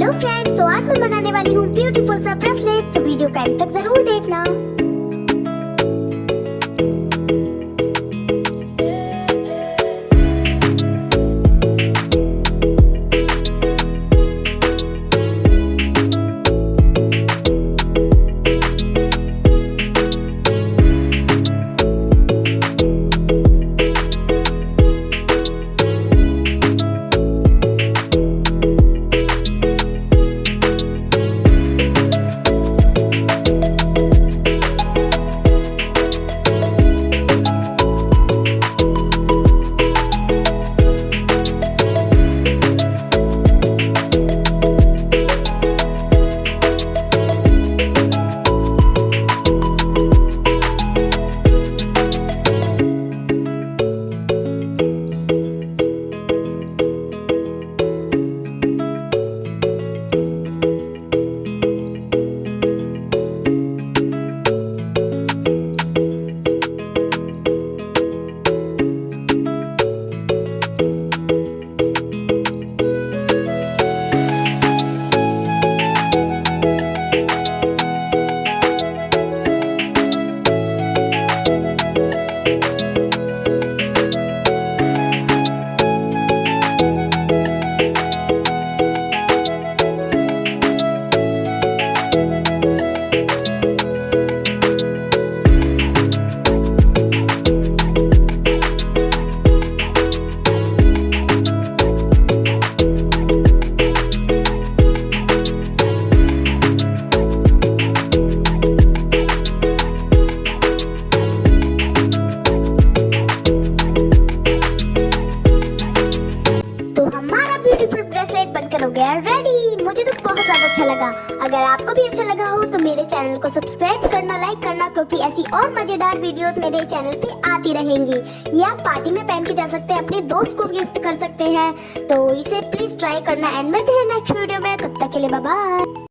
Hello friends, सो आज मैं बनाने वाली हूँ ब्यूटीफुल सा ब्रेसलेट। सो वीडियो का अंत तक जरूर देखना। ब्यूटीफुल ब्रेसलेट बनकर हो गया रेडी। मुझे तो बहुत ज्यादा अच्छा लगा। अगर आपको भी अच्छा लगा हो तो मेरे चैनल को सब्सक्राइब करना, लाइक करना, क्योंकि ऐसी और मजेदार वीडियोस मेरे चैनल पे आती रहेंगी। ये आप पार्टी में पहन के जा सकते हैं, अपने दोस्त को गिफ्ट कर सकते हैं। तो इसे प्लीज ट्राई करना एंड मिलते हैं नेक्स्ट वीडियो में। तब तक के लिए बाय बाय।